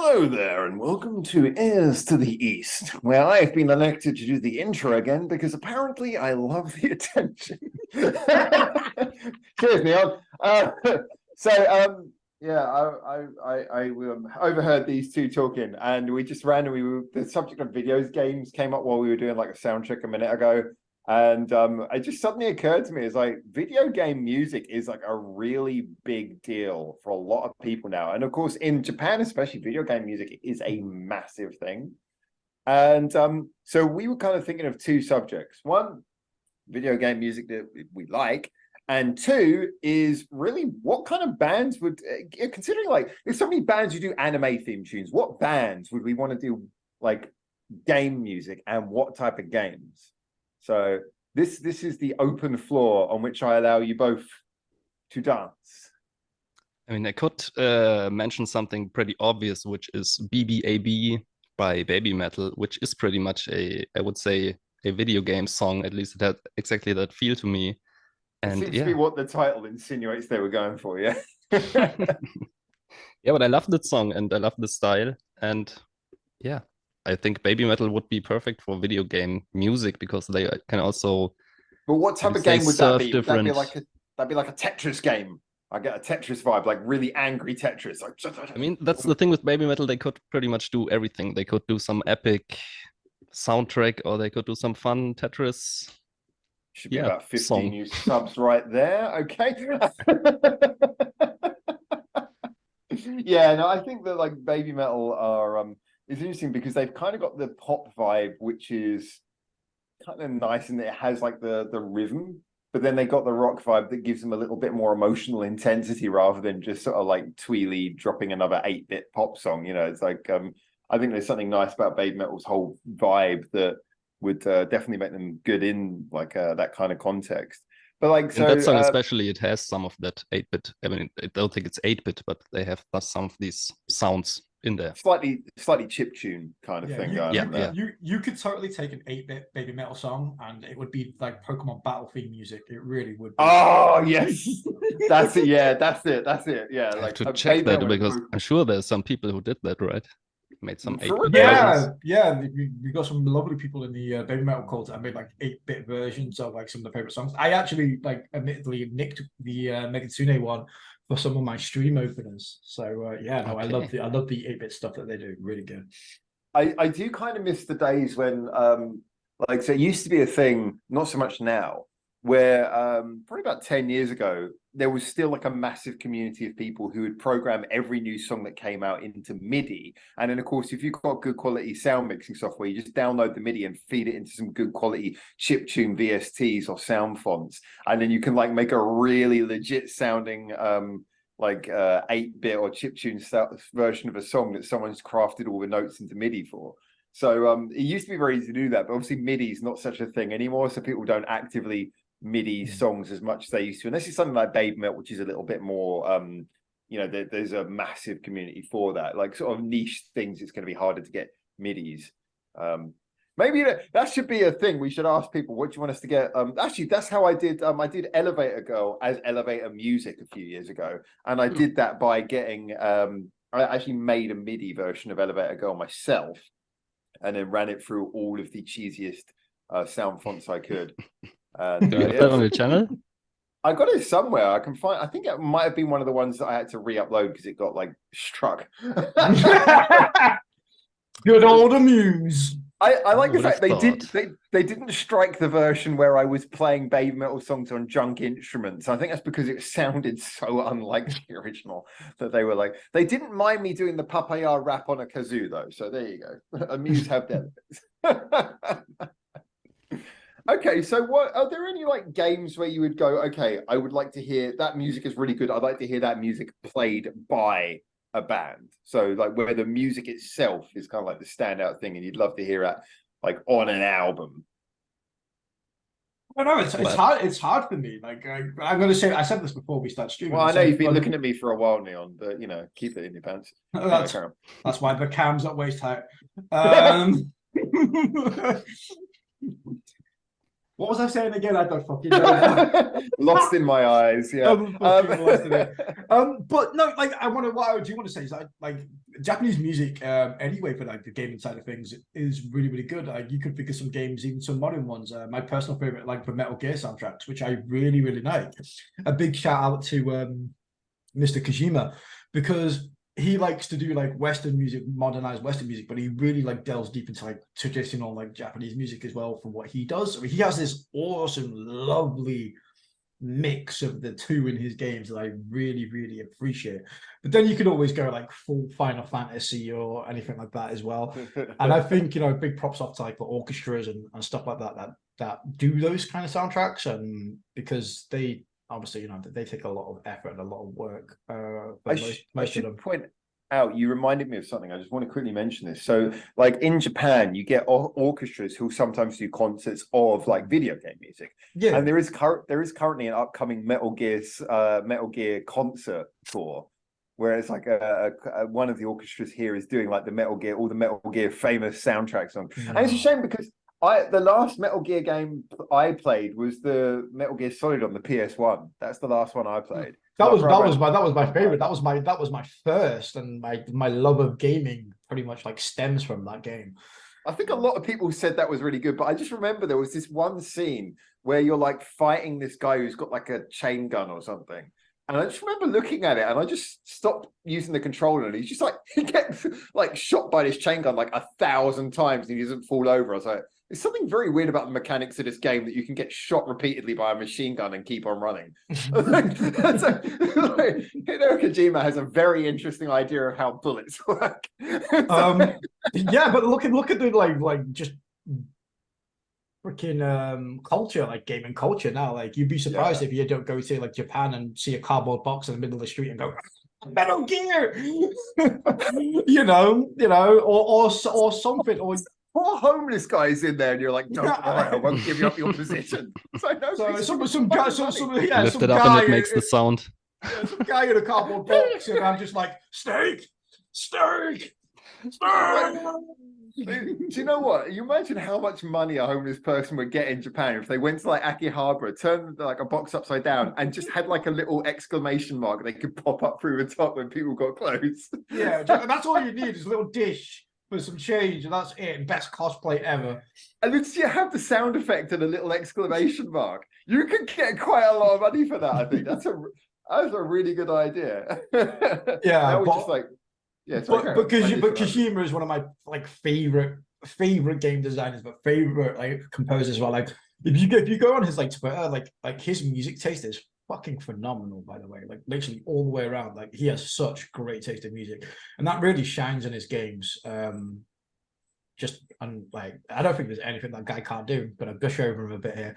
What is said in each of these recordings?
Hello there, and welcome to Heirs to the East, where I've been elected to do the intro again because apparently I love the attention. Cheers, Neon. Yeah, I overheard these two talking, and we just randomly the subject of videos games came up while we were doing like a sound check a minute ago, and it just suddenly occurred to me is like video game music is like a really big deal for a lot of people now. And of course, in Japan, especially, video game music is a massive thing. And so we were kind of thinking of two subjects. One, video game music that we like. And two is really what kind of bands would, considering like there's so many bands who do anime theme tunes, what bands would we want to do like game music and what type of games? So this is the open floor on which I allow you both to dance. I mean, I could mention something pretty obvious, which is BBAB by Baby Metal, which is pretty much I would say, a video game song. At least it had exactly that feel to me. And it seems to be what the title insinuates they were going for, yeah. Yeah, but I love that song and I love the style. And yeah, I think Baby Metal would be perfect for video game music because they can also. But what type of game would that be? Would that be like a Tetris game? I get a Tetris vibe, like really angry Tetris. I mean, that's the thing with Baby Metal. They could pretty much do everything. They could do some epic soundtrack, or they could do some fun Tetris. Should be about 15 new subs right there. Okay. Yeah, no, I think that like Baby Metal are is interesting because they've kind of got the pop vibe, which is kind of nice, and it has like the rhythm, but then they got the rock vibe that gives them a little bit more emotional intensity rather than just sort of like Tweely dropping another 8-bit pop song. You know, it's like I think there's something nice about Baby Metal's whole vibe that would definitely make them good in like that kind of context. But like, so that song especially, it has some of that 8-bit. I mean, I don't think it's 8-bit, but they have some of these sounds in there. Slightly chip tune kind of thing. You could totally take an 8-bit Baby Metal song and it would be like Pokemon Battle theme music. It really would be. Oh yes. That's it. Yeah, that's it. Yeah. I have to check that because I'm sure there's some people who did that, right? Made some 8-bit versions. Yeah, we got some lovely people in the Baby Metal cult that made like 8-bit versions of like some of the favorite songs. I actually like admittedly nicked the Megitsune one for some of my stream openers. So I love the 8-bit stuff that they do. Really good. I do kind of miss the days when like, so it used to be a thing, not so much now, where probably about 10 years ago there was still like a massive community of people who would program every new song that came out into MIDI. And then of course, if you've got good quality sound mixing software, you just download the MIDI and feed it into some good quality chiptune VSTs or sound fonts, and then you can like make a really legit sounding 8-bit or chiptune version of a song that someone's crafted all the notes into MIDI for. So it used to be very easy to do that, but obviously MIDI is not such a thing anymore, so people don't actively MIDI songs as much as they used to, unless it's something like Baby Metal, which is a little bit more there's a massive community for that, like sort of niche things. It's going to be harder to get MIDIs. Maybe that should be a thing. We should ask people, what do you want us to get? Actually, that's how I did Elevator Girl as Elevator Music a few years ago, and I did that by getting I actually made a MIDI version of Elevator Girl myself and then ran it through all of the cheesiest sound fonts I could. Do you have that on your channel? I got it somewhere. I can find. I think it might have been one of the ones that I had to re-upload because it got like struck. Good old Amuse. I like the fact they didn't strike the version where I was playing Baby Metal songs on junk instruments. I think that's because it sounded so unlike the original that they were like, they didn't mind me doing the Papaya rap on a kazoo though. So there you go. Amuse have benefits. Okay, so what are there any like games where you would go, okay, I would like to hear that music is really good. I'd like to hear that music played by a band. So like where the music itself is kind of like the standout thing and you'd love to hear it like on an album. I know it's hard for me. Like I'm gonna say, I said this before we start streaming. Well, I know you've been looking at me for a while, Neon, but you know, keep it in your pants. That's why the cam's at waist height. What was I saying again? I don't fucking know. Lost in my eyes. Yeah. I'm fucking lost in it. But no, like what I do want to say is like Japanese music, anyway, for like the gaming side of things is really, really good. Like you could think of some games, even some modern ones. My personal favorite, like the Metal Gear soundtracks, which I really, really like. A big shout out to Mr. Kojima, because he likes to do like Western music, modernized Western music, but he really like delves deep into like traditional like Japanese music as well for what he does. I mean, he has this awesome, lovely mix of the two in his games that I really, really appreciate. But then you can always go like full Final Fantasy or anything like that as well. And I think, you know, big props off to like the orchestras and stuff like that do those kind of soundtracks, and because they obviously, you know, they take a lot of effort and a lot of work. I should point out, you reminded me of something. I just want to quickly mention this. So, like in Japan, you get orchestras who sometimes do concerts of like video game music. Yeah, and there is currently an upcoming Metal Gear concert tour, where it's like one of the orchestras here is doing like all the Metal Gear famous soundtrack songs. And it's a shame because the last Metal Gear game I played was the Metal Gear Solid on the PS1. That's the last one I played. That was my favorite. That was my first, and my love of gaming pretty much like stems from that game. I think a lot of people said that was really good, but I just remember there was this one scene where you're like fighting this guy who's got like a chain gun or something. And I just remember looking at it and I just stopped using the controller, and he's just like, he gets like shot by this chain gun like 1,000 times and he doesn't fall over. I was like, there's something very weird about the mechanics of this game that you can get shot repeatedly by a machine gun and keep on running. Hideo Kojima has a very interesting idea of how bullets work. Yeah, but look at the like just freaking culture, like gaming culture now. Like you'd be surprised if you don't go to like Japan and see a cardboard box in the middle of the street and go Metal Gear, or something, or four homeless guys in there, and you're like, don't worry, I won't give you up your position. Some guy, Lift it up and it makes the sound. Yeah, some guy in a cardboard box, and I'm just like, steak. Do you know what? You imagine how much money a homeless person would get in Japan if they went to like Akihabara, turned like a box upside down, and just had like a little exclamation mark they could pop up through the top when people got close. Yeah, that's all you need is a little dish for some change, and that's it. Best cosplay ever. And then you have the sound effect and a little exclamation mark. You could get quite a lot of money for that. I think that's a really good idea. Yeah, just like. Yeah, but Kojima is one of my like favorite game designers, but favorite like composers as well. Like if you go on his like Twitter, like his music taste is fucking phenomenal, by the way. Like literally all the way around. Like he has such great taste in music, and that really shines in his games. Like I don't think there's anything that guy can't do. But I gush over him a bit here.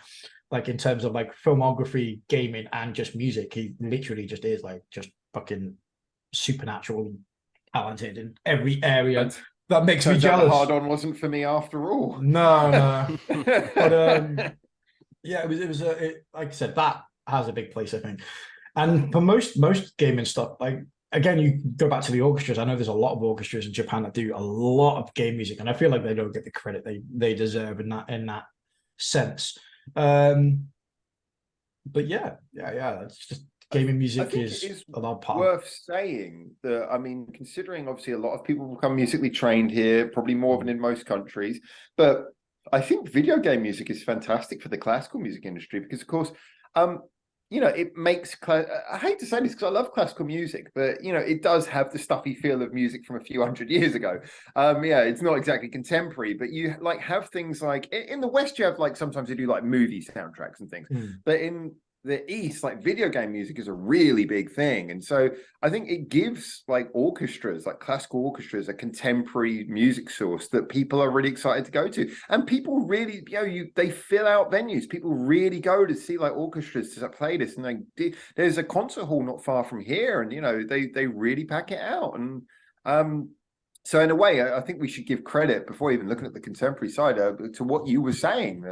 Like in terms of like filmography, gaming, and just music, he literally just is like just fucking supernatural talented in every area. That makes me jealous. Hard On wasn't for me after all. No. But yeah, it was like I said, that has a big place, I think. And for most gaming stuff, like again, you go back to the orchestras. I know there's a lot of orchestras in Japan that do a lot of game music, and I feel like they don't get the credit they deserve in that sense. But yeah, that's just gaming music is a lot part. Worth saying that, I mean, considering obviously a lot of people become musically trained here, probably more than in most countries, but I think video game music is fantastic for the classical music industry because, of course, it makes. I hate to say this because I love classical music, but it does have the stuffy feel of music from a few hundred years ago. It's not exactly contemporary, but you like have things like in the West, you have like sometimes they do like movie soundtracks and things, but in the East, like video game music is a really big thing. And so I think it gives like orchestras, like classical orchestras, a contemporary music source that people are really excited to go to. And people really, they fill out venues. People really go to see like orchestras to play this. And there's a concert hall not far from here. And, they really pack it out. And so in a way, I think we should give credit before even looking at the contemporary side to what you were saying.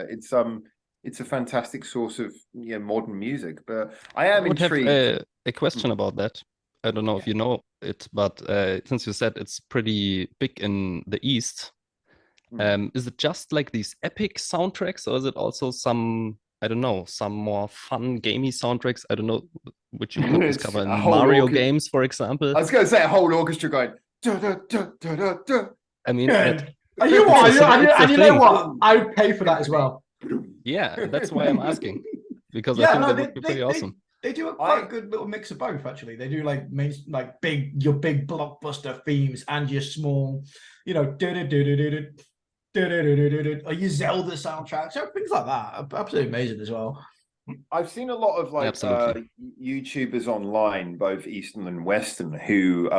It's a fantastic source of modern music, but I am intrigued. Have a question about that. I don't know if you know it, but since you said it's pretty big in the East, Is it just like these epic soundtracks, or is it also some, I don't know, some more fun, gamey soundtracks? I don't know, which you could It's discover in a whole Mario orchestra. games, for example. I was going to say a whole orchestra going. Da, da, da, da, da, da. I mean, And you know it's a and you know thing. what? I would pay for that as well. Yeah, that's why I'm asking, because I Yeah, think no, that would be pretty awesome. They do a quite good little mix of both, actually. They do like your big blockbuster themes and your small, you know, or your Zelda soundtracks, so things like that. Absolutely amazing as well. I've seen a lot of like Absolutely. YouTubers online, both Eastern and Western, who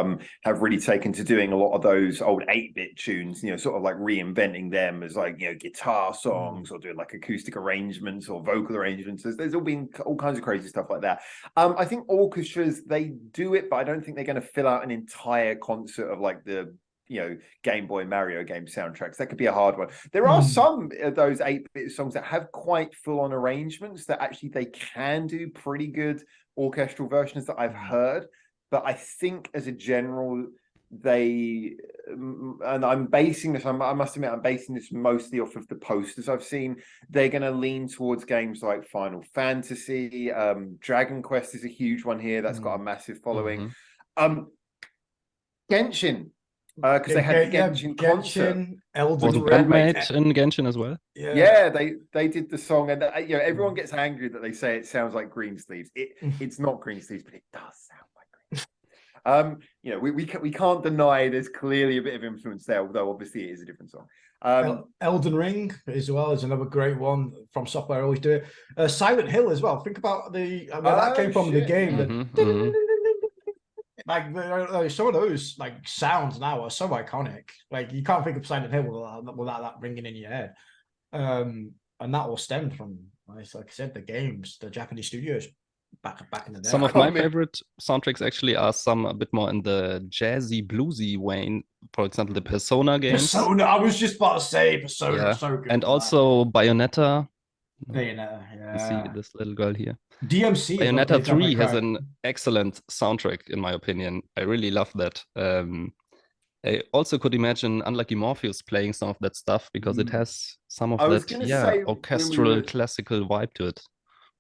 have really taken to doing a lot of those old 8-bit tunes, you know, sort of like reinventing them as like, you know, guitar songs or doing like acoustic arrangements or vocal arrangements. There's all been all kinds of crazy stuff like that. I think orchestras, they do it, but I don't think they're going to fill out an entire concert of like the, you know, Game Boy Mario game soundtracks. That could be a hard one. There are some of those 8-bit songs that have quite full-on arrangements that actually they can do pretty good orchestral versions that I've heard. But I think as a general, they, and I'm basing this, I must admit, I'm basing this mostly off of the posters I've seen. They're going to lean towards games like Final Fantasy. Dragon Quest is a huge one here. That's got a massive following. Genshin. Because they had the Genshin concert. Was a bandmate in Genshin as well? Yeah, they did the song, and you know, everyone gets angry that they say it sounds like Greensleeves. It's not Greensleeves, but it does sound like Greensleeves. You know, we can't deny there's clearly a bit of influence there, although obviously it is a different song. Elden Ring as well is another great one from Software. Always do it. Silent Hill as well. Think about where that came from. The game. Like some of those like sounds now are so iconic. Like you can't think of Silent Hill without that ringing in your head. And that all stemmed from, like I said, the games, the Japanese studios back in the day. Some of my favorite soundtracks actually are some a bit more in the jazzy, bluesy vein. For example, the Persona games. Persona, I was just about to say Persona. Yeah. So good. And also Bayonetta. Bayonetta, yeah. You see this little girl here. DMC. Bayonetta 3 has an excellent soundtrack, in my opinion. I really love that. I also could imagine Unlucky Morpheus playing some of that stuff because it has some of that, orchestral, classical vibe to it.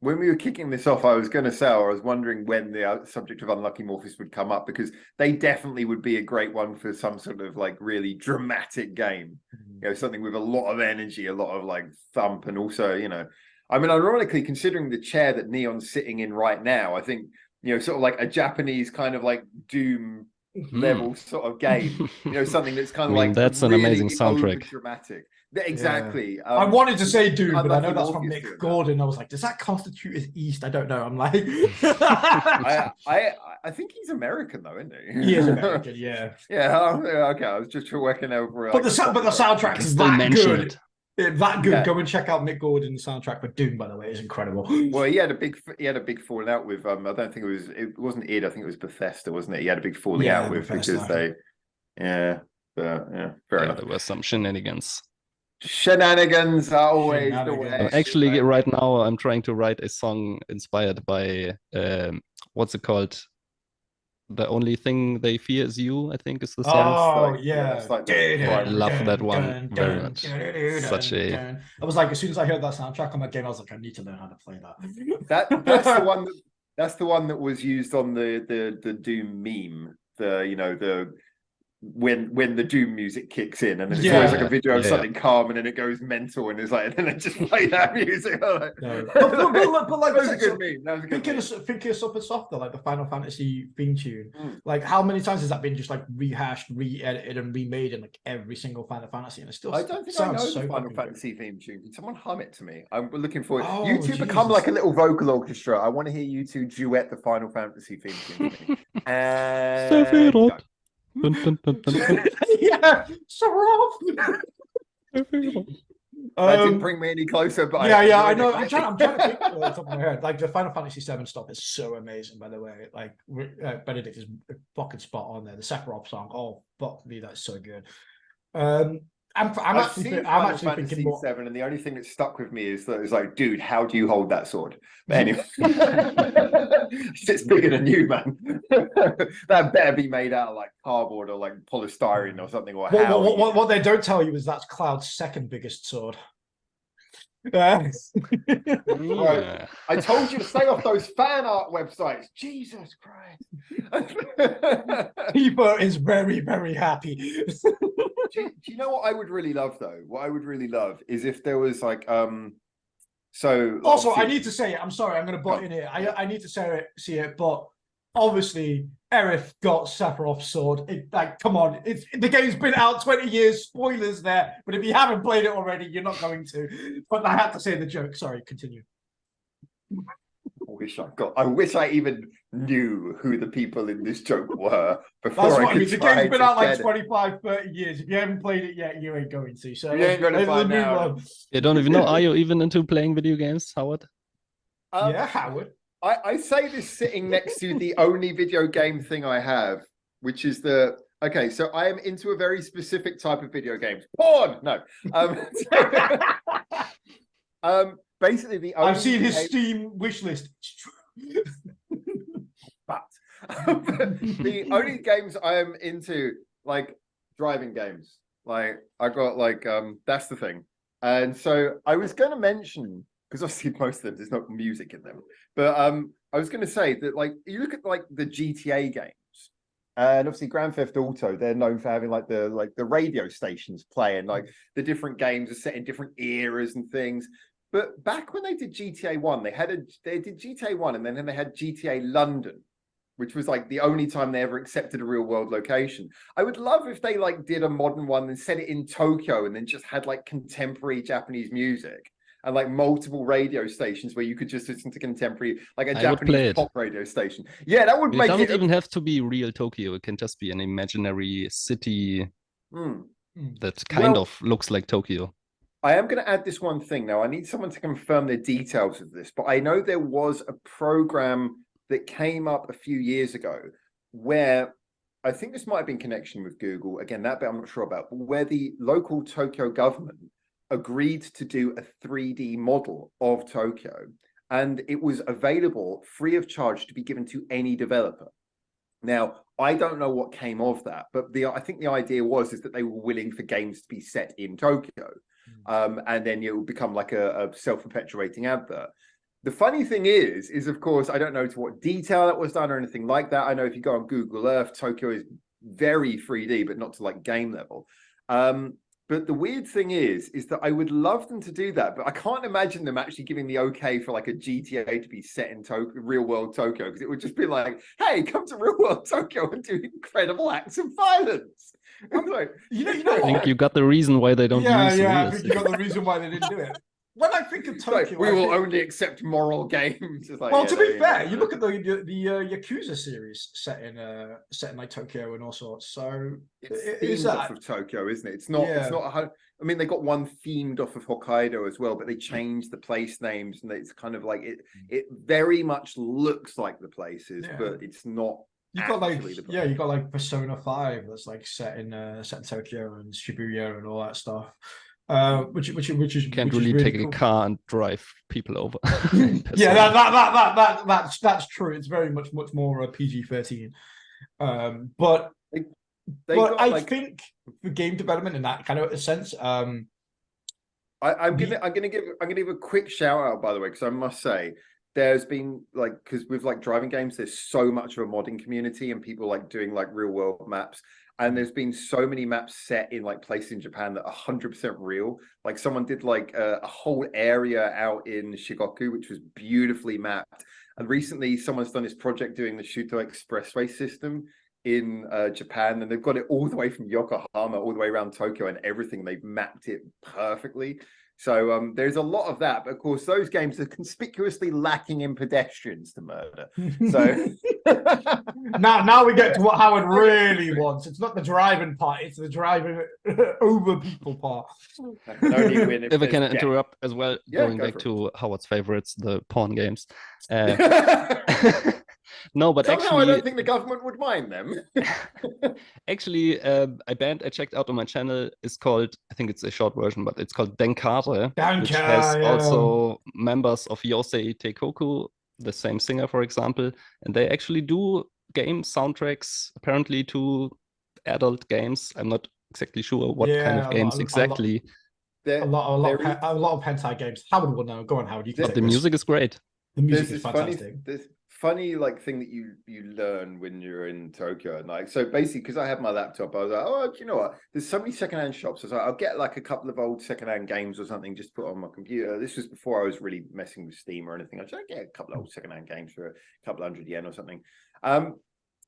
When we were kicking this off, I was going to say, I was wondering when the subject of Unlucky Morpheus would come up, because they definitely would be a great one for some sort of like really dramatic game. You know, something with a lot of energy, a lot of like thump, and also, you know, I mean, ironically, considering the chair that Neon's sitting in right now, I think, you know, sort of like a Japanese kind of like Doom level sort of game, you know, something that's kind of like that's an amazing soundtrack. Dramatic. Exactly. Yeah. I wanted to say Doom, but I know that's from Mick Gordon. I was like, does that constitute as East? I don't know. I'm like, I think he's American though, isn't he? He is American, yeah. Yeah. Okay. I was just working over. But the soundtrack is that good. That good. Yeah. Go and check out Mick Gordon's soundtrack for Doom, by the way, it's incredible. Well, he had a big falling out with I don't think it wasn't id, I think it was Bethesda, wasn't it? He had a big falling out with Bethesda. Because they fair enough. There were some shenanigans. Shenanigans are always the way. Actually, right now I'm trying to write a song inspired by what's it called? The Only Thing They Fear Is You, I think is the song. Oh, yeah. I love that one very much. Such a... I was like, as soon as I heard that soundtrack on that game, I was like, I need to learn how to play that. That's the one that was used on the Doom meme. When the Doom music kicks in, and then it's always like a video of something calm, and then it goes mental, and it's like, and then they just play that music. Like, but like, that was a good meme. That was a good meme. Thinking of something softer, like the Final Fantasy theme tune. Like, how many times has that been just like rehashed, re-edited, and remade in like every single Final Fantasy? And it still, I don't think I know the Final Fantasy theme tune. Can someone hum it to me? I'm looking forward. You two become like a little vocal orchestra. I want to hear you two duet the Final Fantasy theme tune. And Dun, dun, dun, dun, dun. Yeah, so that didn't bring me any closer, but I know. I'm trying to think off the top of my head. Like the Final Fantasy VII stuff is so amazing, by the way. Like Benedict is fucking spot on there. The Sephiroth song, oh fuck me, that's so good. And I'm I've actually, seen I'm Final actually Fantasy thinking more. VII, and the only thing that stuck with me is that it's like, dude, how do you hold that sword? But anyway, it's bigger than you, man. That better be made out of like cardboard or like polystyrene or something. Or What they don't tell you is that's Cloud's second biggest sword. Right. Yeah. I told you to stay off those fan art websites. Jesus Christ. People is very, very happy. Do you know what I would really love though? What I would really love is if there was like so Also, I obviously- need to say it. I'm sorry, I'm going to butt in here. I need to say it, see it, but obviously, Aerith got Sephiroth's sword. Like, come on, the game's been out 20 years. Spoilers there, but if you haven't played it already, you're not going to. But I had to say the joke. Sorry, continue. I wish I even knew who the people in this joke were before That's I what I could mean. The try game's been to out like get it. 25, 30 years. If you haven't played it yet, you ain't going to. So You ain't gonna let's find move out. on. You don't even know. Are you even into playing video games, Howard? Yeah, Howard. I say this sitting next to the only video game thing I have, which is okay, so I am into a very specific type of video games. Porn! No. Basically the only I've seen his game- Steam wish list. but the only games I am into, like driving games. Like I got like that's the thing. And so I was gonna mention, because obviously most of them there's not music in them, but I was gonna say that like you look at like the GTA games, and obviously Grand Theft Auto, they're known for having like the radio stations playing, like the different games are set in different eras and things. But back when they did GTA 1, they did GTA 1 and then they had GTA London, which was like the only time they ever accepted a real world location. I would love if they like did a modern one and set it in Tokyo and then just had like contemporary Japanese music and like multiple radio stations where you could just listen to contemporary, like a I would play Japanese it. pop radio station. Yeah, that would It make doesn't it even have to be real Tokyo. It can just be an imaginary city Hmm. that kind Well- of looks like Tokyo. I am going to add this one thing now. I need someone to confirm the details of this, but I know there was a program that came up a few years ago where I think this might have been in connection with Google. Again, that bit I'm not sure about, but where the local Tokyo government agreed to do a 3D model of Tokyo, and it was available free of charge to be given to any developer. Now, I don't know what came of that, but I think the idea is that they were willing for games to be set in Tokyo. And then it will become like a self-perpetuating advert. The funny thing is of course, I don't know to what detail that was done or anything like that. I know if you go on Google Earth, Tokyo is very 3D, but not to like game level. But the weird thing is that I would love them to do that, but I can't imagine them actually giving the okay for like a GTA to be set in real world Tokyo, because it would just be like, hey, come to real world Tokyo and do incredible acts of violence. Like, You know I think what? you got the reason why they don't Yeah, use I real think you got the reason why they didn't do it. When I think of like, Tokyo, we I will think- only accept moral games. It's like, well, yeah, to there be you fair, go. you look at the Yakuza series set in like Tokyo and all sorts. So It's is themed off that of Tokyo, isn't it? It's not. Yeah. It's not. I mean, they got one themed off of Hokkaido as well, but they changed the place names, and it's kind of like it. It very much looks like the places, Yeah. but it's not. you got like actually the place. yeah, you got like Persona 5 that's like set in Tokyo and Shibuya and all that stuff. Which is You can't which is really take cool. a car and drive people over. Yeah, that's true. It's very much more PG-13. But They but got I like. think for game development in that kind of a sense, I'm gonna give a quick shout out, by the way, because I must say there's been like, because with like driving games, there's so much of a modding community and people like doing like real world maps. And there's been so many maps set in like places in Japan that are 100% real. Like someone did like a whole area out in Shigoku, which was beautifully mapped. And recently someone's done this project doing the Shuto Expressway system in Japan, and they've got it all the way from Yokohama all the way around Tokyo and everything. They've mapped it perfectly. So there's a lot of that, but of course those games are conspicuously lacking in pedestrians to murder. So now we get to what Howard really wants. It's not the driving part; it's the driving over people part. can only win If I there's can game. interrupt as well, Yeah, going go back for it. to Howard's favorites, the porn games. No, but Somehow I actually, don't think the government would mind them. actually, a band I checked out on my channel is called, I think it's a short version, but it's called Denkare, which has Denkare, yeah. also members of Yosei Teikoku, the same singer, for example, and they actually do game soundtracks apparently to adult games. I'm not exactly sure what kind of games exactly, A lot of hentai games. Howard will know. Go on, Howard. You can but take the this. music is great. The music There's is this fantastic. this funny like thing that you learn when you're in Tokyo, and like so basically because I had my laptop, I was like, oh, do you know what? There's so many secondhand shops. I was like, I'll get like a couple of old secondhand games or something just to put on my computer. This was before I was really messing with Steam or anything. I was like, get a couple of old secondhand games for a couple hundred yen or something. And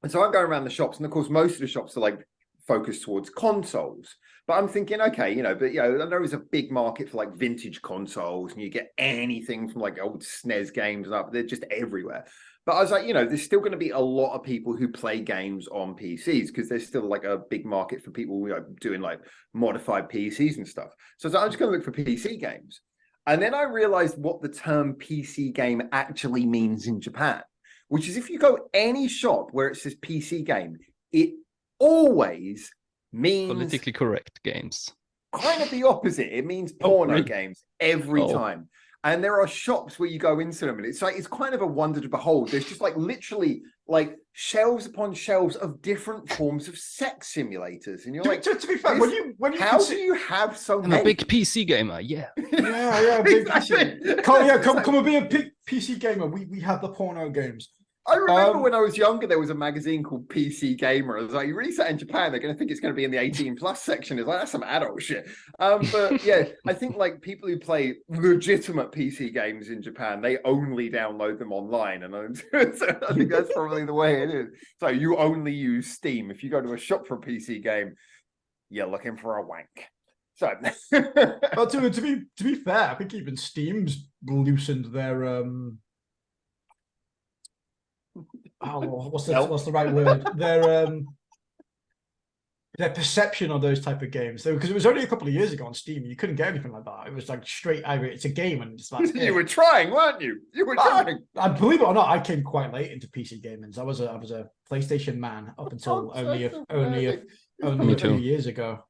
so I'm going around the shops, and of course most of the shops are like focused towards consoles. But I'm thinking, okay, but I know there's a big market for like vintage consoles, and you get anything from like old SNES games and up. They're just everywhere. But I was like, there's still going to be a lot of people who play games on PCs because there's still like a big market for people doing like modified PCs and stuff. So I was like, I'm just going to look for PC games. And then I realized what the term PC game actually means in Japan, which is if you go any shop where it says PC game, it always means Politically correct games. kind of the opposite. It means porno really? games every time. And there are shops where you go into them, and it's kind of a wonder to behold. There's just like literally like shelves upon shelves of different forms of sex simulators, and you're like, to be fair, when you how do you have so I'm many? a big PC gamer, yeah. Yeah, big Exactly. PC. Come and be a big PC gamer. We have the porno games. I remember when I was younger, there was a magazine called PC Gamer. I was like, you release that in Japan, they're going to think it's going to be in the 18 plus section. It's like, that's some adult shit. But yeah, I think like people who play legitimate PC games in Japan, they only download them online. And so I think that's probably the way it is. So you only use Steam. If you go to a shop for a PC game, you're looking for a wank. So, but to be fair, I think even Steam's loosened their what's the right word? Their perception of those type of games. Because it was only a couple of years ago on Steam, you couldn't get anything like that. It was like straight either it's a game and that's it. You were trying, weren't you? You were trying. I believe it or not, I came quite late into PC gaming. I was a PlayStation man up until only a few years ago.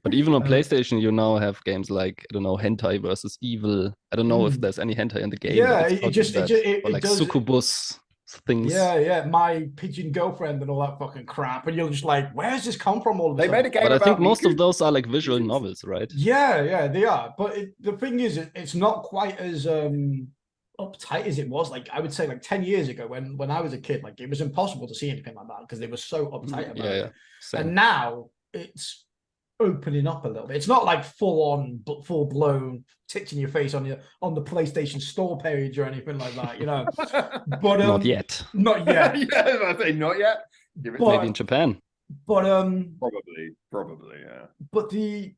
But even on PlayStation, you now have games like, I don't know, Hentai versus Evil. I don't know if there's any hentai in the game. Yeah, but it just like does, succubus things. Yeah, my pigeon girlfriend and all that fucking crap, and you're just like, where's this come from? All of a sudden? Made a game, but I think most Miku. of those are like visual novels, right? Yeah, they are. But the thing is, it's not quite as uptight as it was. Like I would say, like 10 years ago, when I was a kid, like it was impossible to see anything like that because they were so uptight about it. Same. And now it's opening up a little bit. It's not like full blown tits in your face on the PlayStation Store page or anything like that, But not yet. Not yet. Yeah, I say not yet. Maybe in Japan. But probably, yeah. But the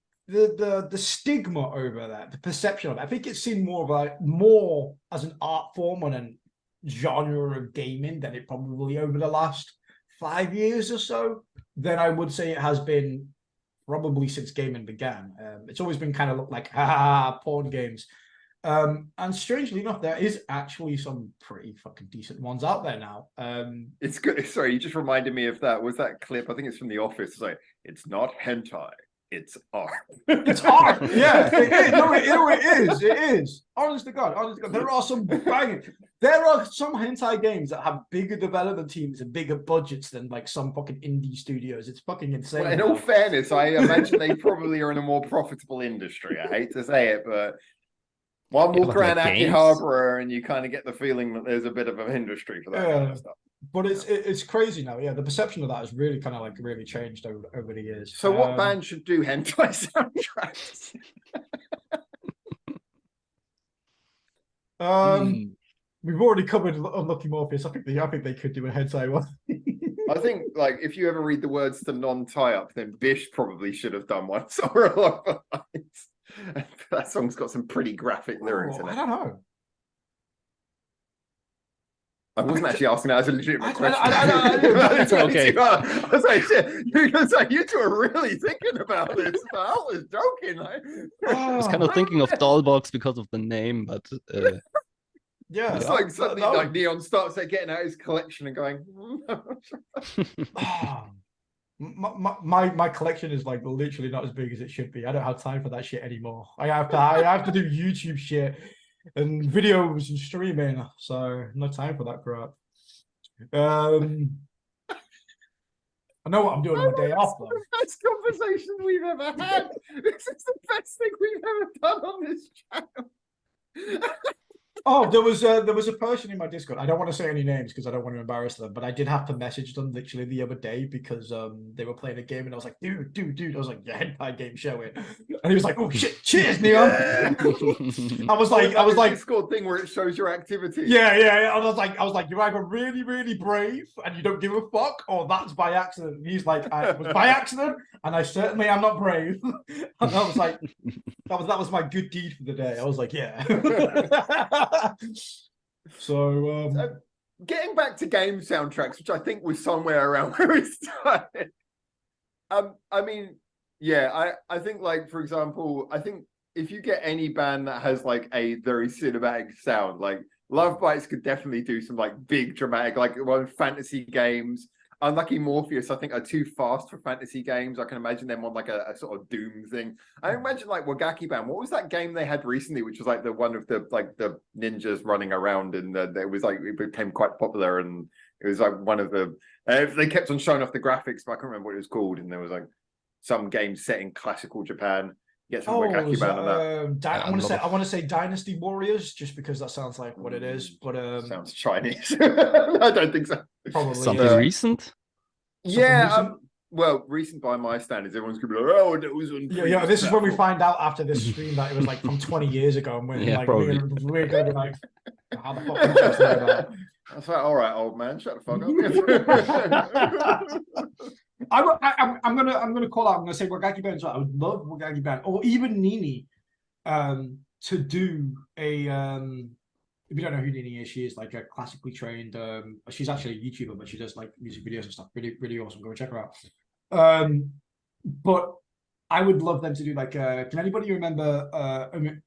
stigma over that, the perception of it, I think it's seen more as an art form and a genre of gaming than it probably over the last 5 years or so. Then I would say it has been probably since gaming began. It's always been kind of looked like porn games. And strangely enough, there is actually some pretty fucking decent ones out there now. It's good. Sorry, you just reminded me of that. Was that clip? I think it's from The Office. It's like, it's not hentai, it's art. It's art. Yeah, it is. No, it is. It is. Honest to God. There are some banging. There are some hentai games that have bigger development teams and bigger budgets than like some fucking indie studios. It's fucking insane. Well, in all fairness, I imagine they probably are in a more profitable industry. I hate to say it, but one walk around Akihabara and you kind of get the feeling that there's a bit of an industry for that kind of stuff. But it's crazy now. Yeah, the perception of that has really kind of like really changed over the years. So what band should do hentai soundtracks? We've already covered Unlucky Morpheus. I think they could do a hentai one. I think like if you ever read the words to non-tie up, then Bish probably should have done one somewhere along the lines. That song's got some pretty graphic lyrics in I it. don't know. I wasn't actually asking that as a legitimate question. I Okay. I was like, shit, you two are really thinking about this. I was joking. I was kind of thinking of Dollbox because of the name, but Yeah, It's like suddenly like Neon starts like getting out his collection and going. My collection is like literally not as big as it should be. I don't have time for that shit anymore. I have to do YouTube shit and videos and streaming, so no time for that crap. I know what I'm doing on my day off though. Best conversation we've ever had. This is the best thing we've ever done on this channel. Oh, there was a person in my Discord. I don't want to say any names because I don't want to embarrass them, but I did have to message them literally the other day because they were playing a game and I was like, dude. I was like, yeah, hentai game, show it. And he was like, oh shit, cheers, Neon. I was like Discord thing where it shows your activity. Yeah. I was like, you're either really, really brave and you don't give a fuck, or that's by accident. And he's like, I was by accident, and I certainly am not brave. And I was like, that was my good deed for the day. I was like, yeah. So getting back to game soundtracks, which I think was somewhere around where we started. I mean, yeah, I think like, for example, I think if you get any band that has like a very cinematic sound, like Love Bites could definitely do some like big dramatic, like one fantasy games. Unlucky Morpheus, I think, are too fast for fantasy games. I can imagine them on like a sort of Doom thing. I imagine like Wagaki Band. What was that game they had recently, which was like the one of the like the ninjas running around, and it was like it became quite popular, and it was like one of the they kept on showing off the graphics, but I can't remember what it was called. And there was like some game set in classical Japan. Get some Wagaki Band on that. I want to say Dynasty Warriors, just because that sounds like what it is. But sounds Chinese. I don't think so. Probably something recent. Well, recent by my standards, everyone's gonna be like, "Oh, it was on." Yeah. This is when we find out after this stream that it was like from 20 years ago, and we're gonna be like, "How the fuck did you say that?" I was like, "All right, old man, shut the fuck up." I'm gonna call out. I'm gonna say Wagaki Band. So I would love Wagaki Band, or even Nini, to do a. If you don't know who Nini is, she is like a classically trained. She's actually a YouTuber, but she does like music videos and stuff. Really, really awesome. Go check her out. But I would love them to do like. Can anybody remember? I can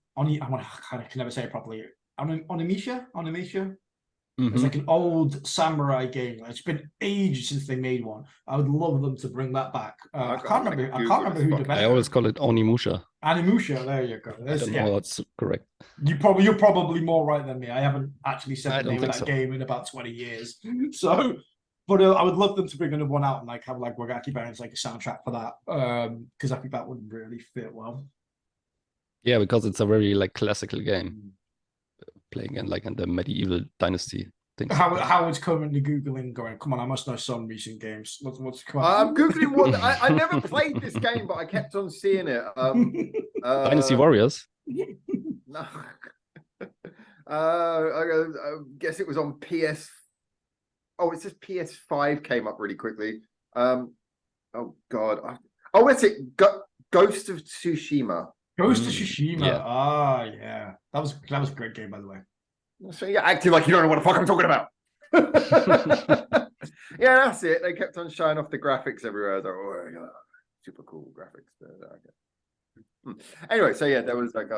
never say it properly. Onimusha. It's like an old samurai game. It's been ages since they made one. I would love them to bring that back. I can't remember who developed it. I always call it Onimusha. Onimusha, there you go. I don't know that's correct. You're probably more right than me. I haven't actually said the name of that game in about 20 years. So, but I would love them to bring another one out and like have like Wagaki Bands like a soundtrack for that. Because I think that would really fit well. Yeah, because it's a very like classical game. Playing in like in the medieval dynasty things. Howard's currently Googling, going, come on, I must know some recent games. What's come on? I'm Googling one. I never played this game, but I kept on seeing it. Dynasty Warriors. No. I guess it was on PS. Oh, it says PS5 came up really quickly. Oh God. Oh, that's it. Ghost of Tsushima. Ghost of Tsushima. Yeah. Yeah. That was a great game, by the way. So you're acting like you don't know what the fuck I'm talking about. Yeah, that's it. They kept on showing off the graphics everywhere. I was like, oh, yeah, super cool graphics. Anyway, so yeah, there was like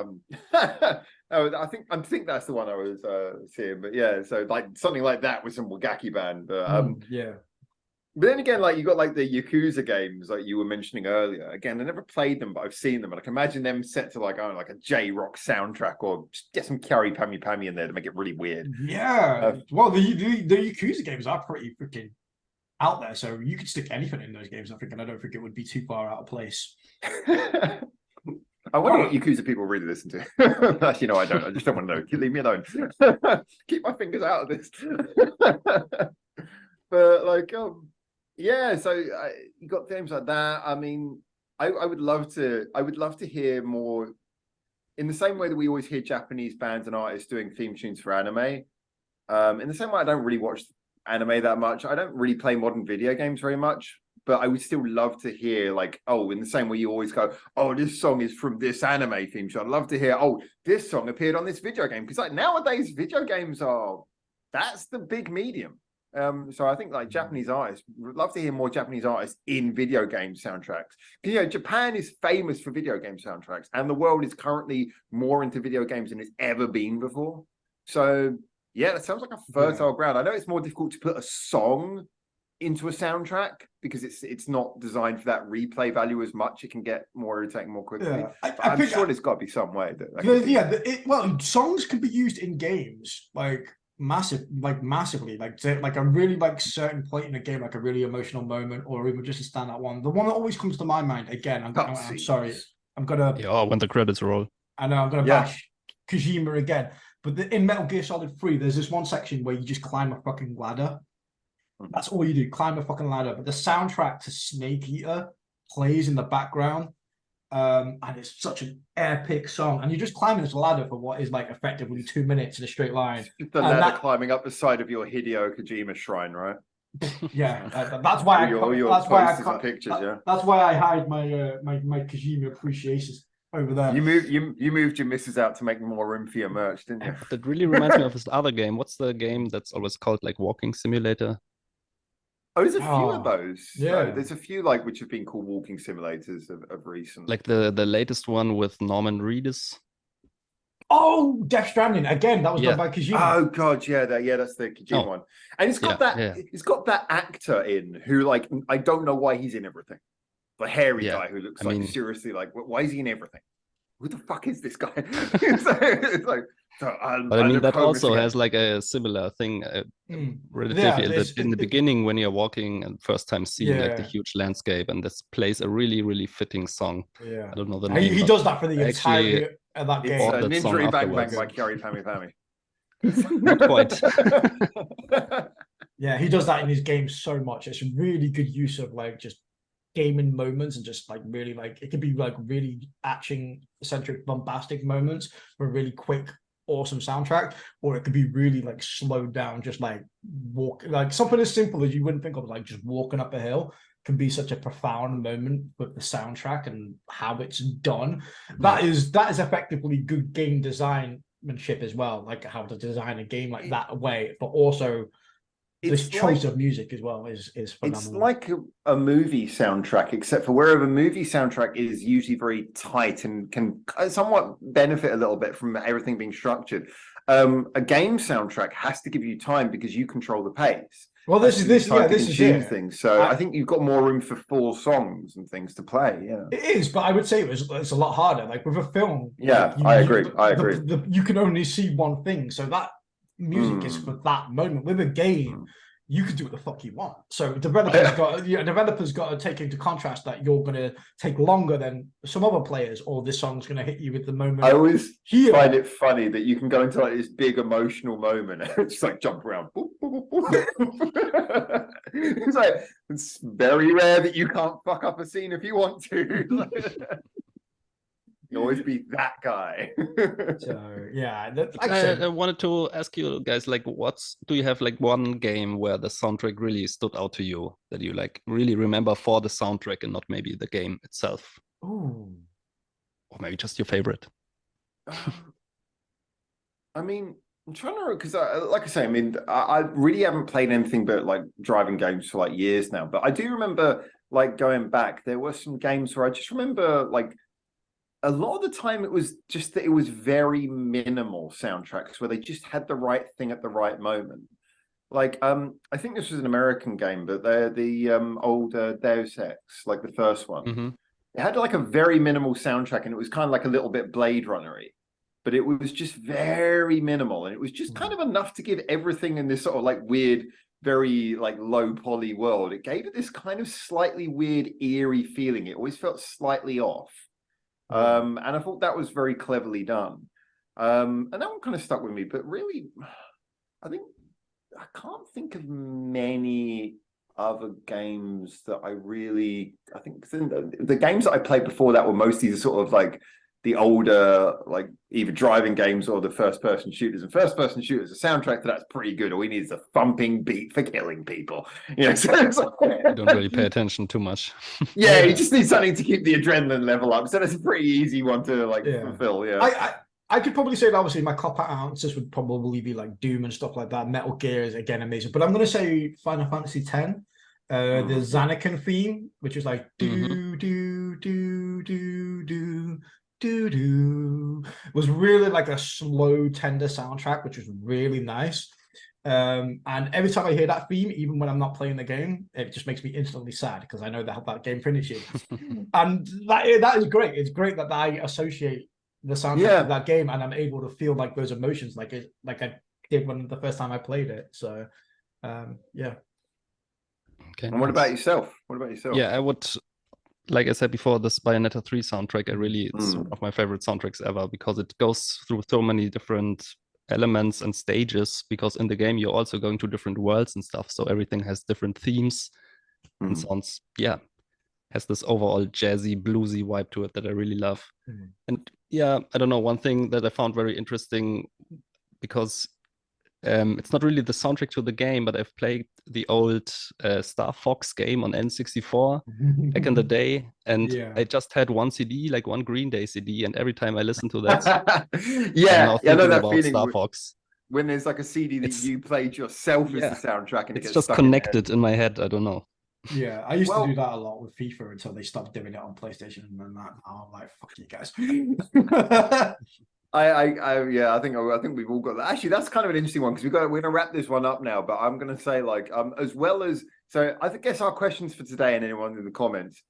I think that's the one I was seeing. But yeah, so like something like that with some Wagaki Band. But yeah. But then again, like you got like the Yakuza games, like you were mentioning earlier. Again, I never played them, but I've seen them, and I can imagine them set to like like a J-Rock soundtrack, or just get some Kyary Pami in there to make it really weird. Yeah. Well, the Yakuza games are pretty freaking out there, so you could stick anything in those games. I don't think it would be too far out of place. I wonder what Yakuza people really listen to. Actually, no, I don't. I just don't want to know. Leave me alone. Keep my fingers out of this. But like, yeah. So you got games like that. I mean, I would love to hear more. In the same way that we always hear Japanese bands and artists doing theme tunes for anime. In the same way, I don't really watch anime that much. I don't really play modern video games very much. but I would still love to hear like, oh, in the same way you always go, oh, this song is from this anime theme. So I'd love to hear, oh, this song appeared on this video game. Because like nowadays, video games that's the big medium. So I think like Japanese artists, would love to hear more Japanese artists in video game soundtracks. You know, Japan is famous for video game soundtracks, and the world is currently more into video games than it's ever been before. So yeah, that sounds like a fertile ground. I know it's more difficult to put a song into a soundtrack because it's not designed for that replay value as much. It can get more irritating more quickly. Yeah, I'm sure there's got to be some way that well, songs can be used in games like massively, like a really like certain point in a game, like a really emotional moment, or even just a standout one. The one that always comes to my mind again. I'm sorry, I'm gonna when the credits roll. I know I'm gonna bash Kojima again, but in Metal Gear Solid 3, there's this one section where you just climb a fucking ladder. That's all you do, climb a fucking ladder. But the soundtrack to Snake Eater plays in the background. And it's such an epic song. And you're just climbing this ladder for what is like effectively 2 minutes in a straight line. The ladder climbing up the side of your Hideo Kojima shrine, right? Yeah, that's why that's why I hide my my Kojima appreciation over there. You moved your missus out to make more room for your merch, didn't you? That really reminds me of this other game. What's the game that's always called like Walking Simulator? Oh, there's a few of those. Yeah, there's a few like which have been called walking simulators of recent. Like the latest one with Norman Reedus. Oh, Death Stranding again. That was done by Kojima. Oh god, that's the Kojima one. And it's got it's got that actor in who like I don't know why he's in everything. The hairy guy who looks seriously like why is he in everything? Who the fuck is this guy? it's like. So but I mean that also has like a similar thing relatively in the beginning when you're walking and first time seeing like the huge landscape, and this plays a really really fitting song. I don't know the name. He does that for the entire that game. It's Ninja Bang Bang by Kyary Pammy Pammy. Not quite. Yeah, he does that in his games so much. It's a really good use of like just gaming moments, and just like really like it could be like really action centric bombastic moments for a really quick awesome soundtrack, or it could be really like slowed down, just like like something as simple as you wouldn't think of, like just walking up a hill can be such a profound moment with the soundtrack and how it's done. That is effectively good game designmanship as well, like how to design a game like that way, but also this choice of music as well is phenomenal. It's like a movie soundtrack, except for wherever a movie soundtrack is usually very tight and can somewhat benefit a little bit from everything being structured. A game soundtrack has to give you time because you control the pace. Well, this is it. Things. So I think you've got more room for full songs and things to play. Yeah, it is, but I would say it's a lot harder. Like with a film. Yeah, I agree. You can only see one thing, so that music is for that moment. With a game, you can do what the fuck you want. So developers got to take into contrast that you're going to take longer than some other players, or this song's going to hit you with the moment. I always find it funny that you can go into like this big emotional moment and just like jump around. It's like it's very rare that you can't fuck up a scene if you want to. You always be that guy. So yeah, I wanted to ask you guys, like, do you have like one game where the soundtrack really stood out to you that you like really remember for the soundtrack and not maybe the game itself? Ooh. Or maybe just your favorite? I mean, I'm trying to, because like I say, I mean, I really haven't played anything but like driving games for like years now. But I do remember like going back, there were some games where I just remember like a lot of the time it was just that it was very minimal soundtracks where they just had the right thing at the right moment. Like I think this was an American game, but they're the old Deus Ex, like the first one. It had like a very minimal soundtrack, and it was kind of like a little bit Blade Runner-y, but it was just very minimal, and it was just kind of enough to give everything in this sort of like weird, very like low poly world. It gave it this kind of slightly weird, eerie feeling. It always felt slightly off. And I thought that was very cleverly done. And that one kind of stuck with me, but really, I can't think of many other games that I think the games that I played before that were mostly the sort of like the older, like either driving games or the first person shooters. And first person shooters, a soundtrack that's pretty good. All we need is a thumping beat for killing people. You know, so it's like, You don't really pay attention too much. yeah, you just need something to keep the adrenaline level up. So that's a pretty easy one to like fulfill. Yeah. I could probably say that obviously my cop-out answers would probably be like Doom and stuff like that. Metal Gear is again amazing, but I'm gonna say Final Fantasy X. The Zanarkand theme, which is like do do do do do do do, was really like a slow, tender soundtrack, which was really nice. And every time I hear that theme, even when I'm not playing the game, it just makes me instantly sad because I know that game finishes. And that is great. It's great that I associate the soundtrack of that game and I'm able to feel like those emotions like I did when the first time I played it. So yeah. Okay. And what about yourself? Yeah, I would, like I said before, this Bayonetta 3 soundtrack, it's one of my favorite soundtracks ever because it goes through so many different elements and stages, because in the game you're also going to different worlds and stuff, so everything has different themes and sounds, has this overall jazzy, bluesy vibe to it that I really love. And yeah, I don't know, one thing that I found very interesting, because it's not really the soundtrack to the game, but I've played the old Star Fox game on N64 back in the day, and I just had one CD, like one Green Day CD, and every time I listen to that, I know that feeling Star Fox. When there's like a CD that you played yourself as the soundtrack, and it's just connected in my head. I don't know. Yeah, I used to do that a lot with FIFA until they stopped doing it on PlayStation, and then now I'm like, fuck you guys. I think we've all got that. Actually, that's kind of an interesting one because we're gonna wrap this one up now. But I'm gonna say as well as I guess our questions for today and anyone in the comments.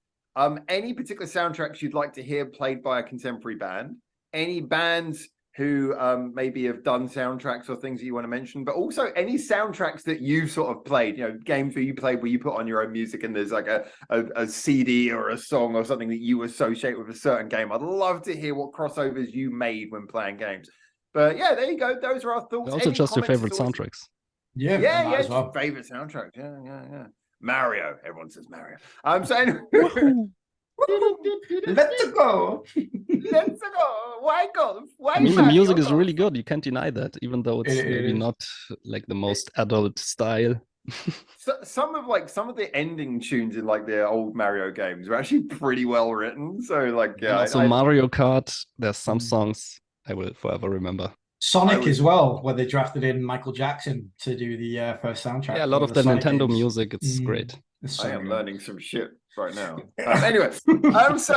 Any particular soundtracks you'd like to hear played by a contemporary band? Any bands who maybe have done soundtracks or things that you want to mention, but also any soundtracks that you've sort of played, games where you played where you put on your own music and there's like a CD or a song or something that you associate with a certain game. I'd love to hear what crossovers you made when playing games. But yeah, there you go. Those are our thoughts. Also, just your favorite soundtracks. Yeah, well. Favorite soundtracks. Yeah. Mario. Everyone says Mario. So anyway. Let's go. Why go? I mean, the music is really good. You can't deny that, even though it's maybe not like the most adult style. Some of the ending tunes in like the old Mario games were actually pretty well written. So also Mario Kart, there's some songs I will forever remember. Sonic as well, where they drafted in Michael Jackson to do the first soundtrack. Yeah, a lot of the Nintendo music. It's great. I am learning some shit right now. Anyway, so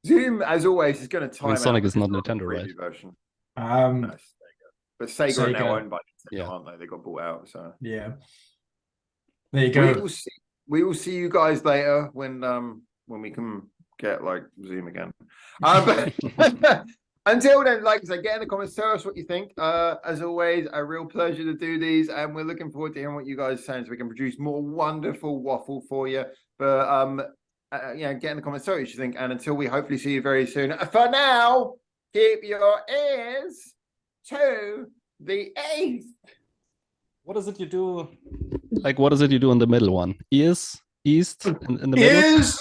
Zoom, as always, is going to time. Sonic is not Nintendo, right? Version. No, but Sega are now owned by Nintendo, aren't they? They got bought out. So yeah, there you go. We will see you guys later when we can get like Zoom again. Until then, like I said, get in the comments, tell us what you think. As always, a real pleasure to do these, and we're looking forward to hearing what you guys are saying so we can produce more wonderful waffle for you. But get in the comments, tell us what you think, and until we hopefully see you very soon. For now, keep your ears to the east. What is it you do? Like, what is it you do in the middle one? East, in the middle? Ears,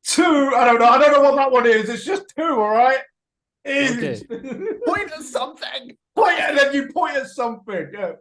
two. I don't know what that one is. It's just two, all right? Okay. Point at something. Point, and then you point at something. Yeah.